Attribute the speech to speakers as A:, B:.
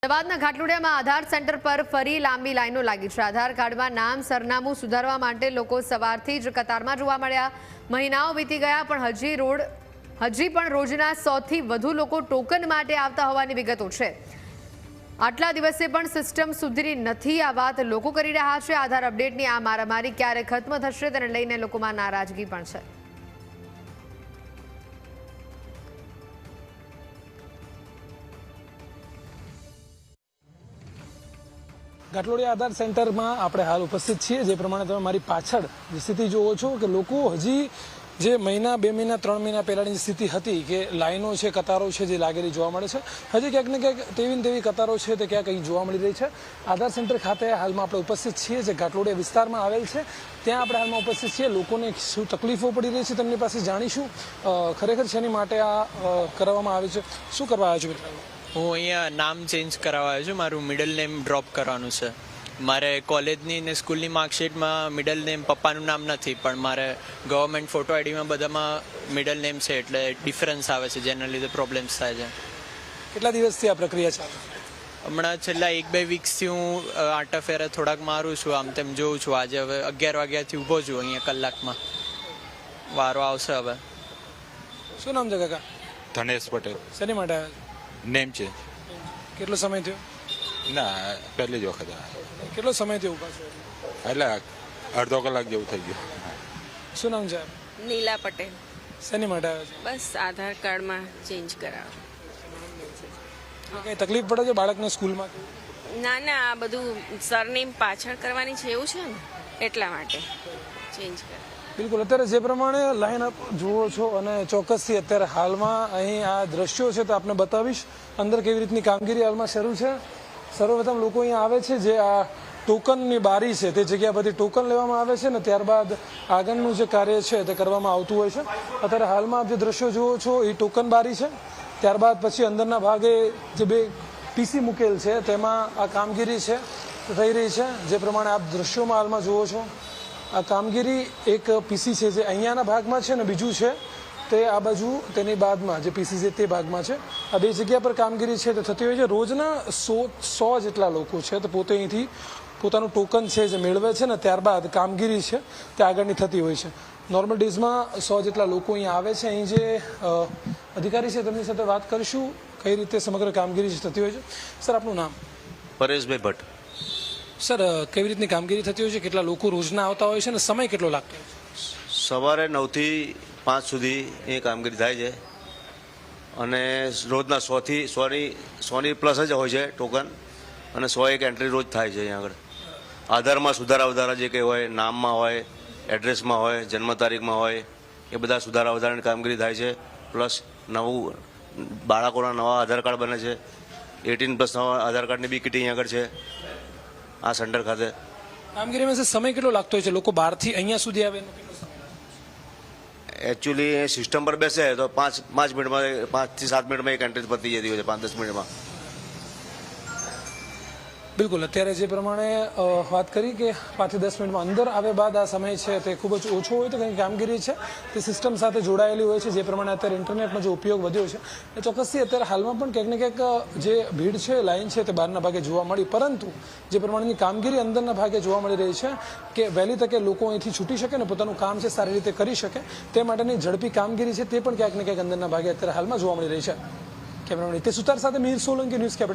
A: અમદાવાદના ઘાટલોડિયામાં આધાર સેન્ટર પર ફરી લાંબી લાઈનો લાગી છે। આધાર કાર્ડમાં નામ સરનામું સુધારવા માટે લોકો સવારથી જ કતારમાં જોવા મળ્યા। મહિનાઓ વીતી ગયા પણ હજી પણ રોજના 100થી વધુ લોકો ટોકન માટે આવતા હોવાની વિગતો છે। આટલા દિવસે પણ સિસ્ટમ સુધરી નથી, આ વાત લોકો કરી રહ્યા છે। આધાર અપડેટની આ મારામારી ક્યારે ખત્મ થશે તેને લઈને લોકોમાં નારાજગી પણ છે।
B: ઘાટલોડિયા આધાર સેન્ટરમાં આપણે હાલ ઉપસ્થિત છીએ। જે પ્રમાણે તમે મારી પાછળ જે સ્થિતિ જોવો છો કે લોકો હજી જે મહિના 2 મહિના 3 મહિના પહેલાંની સ્થિતિ હતી કે લાઈનો છે, કતારો છે જે લાગેલી જોવા મળે છે, હજી ક્યાંક ને ક્યાંક તેવી કતારો છે તે ક્યાંક અહીં જોવા મળી રહી છે। આધાર સેન્ટર ખાતે હાલમાં આપણે ઉપસ્થિત છીએ જે ઘાટલોડિયા વિસ્તારમાં આવેલ છે, ત્યાં આપણે હાલમાં ઉપસ્થિત છીએ। લોકોને શું તકલીફો પડી રહી છે તેમની પાસે જાણીશું ખરેખર શેની માટે આ કરવામાં આવે છે, શું કરવા આવ્યા છો?
C: હું અહીંયા નામ ચેન્જ કરાવવા આવ્યો છું। મારું મિડલ નેમ ડ્રોપ કરવાનું છે। મારે કોલેજની ને સ્કૂલની માર્કશીટમાં મિડલ નેમ પપ્પાનું નામ નથી, પણ મારે ગવર્મેન્ટ ફોટો આઈડીમાં બધામાં મિડલ નેમ છે, એટલે ડિફરન્સ આવે છે, જેના લીધે પ્રોબ્લેમ્સ થાય છે।
B: કેટલા દિવસથી આ પ્રક્રિયા ચાલે છે?
C: હમણાં છેલ્લા 1-2 વીક્સથી હું આટા ફેરે થોડાક મારું છું, આમ તેમ જોઉં છું। આજે હવે 11 વાગ્યાથી ઊભો છું અહીંયા, કલાકમાં વારો આવશે હવે।
B: શું નામ છે કાકા?
D: ધનેશ પટેલ।
B: શેની માટે આવ્યા છો?
D: નેમ છે
B: કેટલો સમય થયો?
D: ના, પહેલી જ વખત
B: કેટલો સમય થયો ઉભા છો?
D: એટલે અડધો કલાક જેવું થઈ ગયું।
B: શું નામ છે?
E: નીલા પટેલ।
B: શેની માટે આવ્યા છો?
E: બસ આધાર કાર્ડમાં ચેન્જ કરાવો।
B: કઈ તકલીફ પડે છે બાળકને સ્કૂલમાં?
E: ના, આ બધું સરનેમ પાછળ કરવાની છે એવું છે ને, એટલા માટે ચેન્જ કરાવો।
B: બિલકુલ, અત્યારે જે પ્રમાણે લાઈન આપ જુઓ છો અને ચોક્કસથી અત્યારે હાલમાં અહીં આ દ્રશ્યો છે તો આપને બતાવીશ અંદર કેવી રીતની કામગીરી હાલમાં શરૂ છે। સર્વપ્રથમ લોકો અહીંયા આવે છે, જે આ ટોકનની બારી છે તે જગ્યા પરથી ટોકન લેવામાં આવે છે ને ત્યારબાદ આગળનું જે કાર્ય છે તે કરવામાં આવતું હોય છે। અત્યારે હાલમાં આપ જે દ્રશ્યો જુઓ છો એ ટોકન બારી છે, ત્યારબાદ પછી અંદરના ભાગે જે 2 પીસી મૂકેલ છે તેમાં આ કામગીરી છે થઈ રહી છે। જે પ્રમાણે આપ દ્રશ્યોમાં હાલમાં જુઓ છો આ કામગીરી એક પીસી છે જે અહીંયાના ભાગમાં છે ને બીજું છે તે આ બાજુ તેની બાદમાં જે પીસી છે તે ભાગમાં છે। આ 2 જગ્યા પર કામગીરી છે તે થતી હોય છે। રોજના 100 જેટલા લોકો છે તો પોતે અહીંથી પોતાનું ટોકન છે જે મેળવે છે ને ત્યારબાદ કામગીરી છે તે આગળની થતી હોય છે। નોર્મલ ડેઝમાં 100 જેટલા લોકો અહીંયા આવે છે। અહીં જે અધિકારી છે તેમની સાથે વાત કરીશું કઈ રીતે સમગ્ર કામગીરી થતી હોય છે। સર, આપનું નામ?
F: પરેશભાઈ ભટ્ટ।
B: સર, કેવી રીતની કામગીરી થતી હોય છે, કેટલા લોકો રોજના આવતા હોય છે અને સમય કેટલો લાગતો હોય છે?
F: સવારે 9થી 5 સુધી એ કામગીરી થાય છે અને રોજના 100ની પ્લસ જ હોય છે ટોકન, અને 101 એન્ટ્રી રોજ થાય છે અહીંયા આગળ। આધારમાં સુધારા વધારા જે કંઈ હોય, નામમાં હોય, એડ્રેસમાં હોય, જન્મ તારીખમાં હોય, એ બધા સુધારા વધારાની કામગીરી થાય છે। પ્લસ નવું બાળકોના નવા આધાર કાર્ડ બને છે, 18+ નવા આધાર કાર્ડની બી કિટ અહીં આગળ છે આ સેન્ટર ખાતે।
B: કામગીરીમાં સમય કેટલો લાગતો હોય છે? લોકો બહારથી અહીંયા સુધી આવે?
F: એકચ્યુઅલી સિસ્ટમ પર બેસે તો 5 મિનિટમાં 5 થી 7 મિનિટમાં એક એન્ટ્રી પતી જતી હોય છે, 5-10 મિનિટમાં।
B: બિલકુલ, અત્યારે જે પ્રમાણે વાત કરી કે 5 થી 10 મિનિટમાં અંદર આવે બાદ આ સમય છે તે ખૂબ જ ઓછો હોય તો કંઈ કામગીરી છે તે સિસ્ટમ સાથે જોડાયેલી હોય છે। જે પ્રમાણે અત્યારે ઇન્ટરનેટનો જે ઉપયોગ વધ્યો છે એ ચોક્કસથી અત્યારે હાલમાં પણ ક્યાંક ને ક્યાંક જે ભીડ છે, લાઈન છે તે બહારના ભાગે જોવા મળી, પરંતુ જે પ્રમાણેની કામગીરી અંદરના ભાગે જોવા મળી રહી છે કે વહેલી તકે લોકો અહીંથી છૂટી શકે ને પોતાનું કામ છે સારી રીતે કરી શકે તે માટેની ઝડપી કામગીરી છે તે પણ ક્યાંક ને ક્યાંક અંદરના ભાગે અત્યારે હાલમાં જોવા મળી રહી છે। કેમેરામેન નિતેશ સુતાર સાથે મીર સોલંકી, ન્યૂઝ કેપિટલ।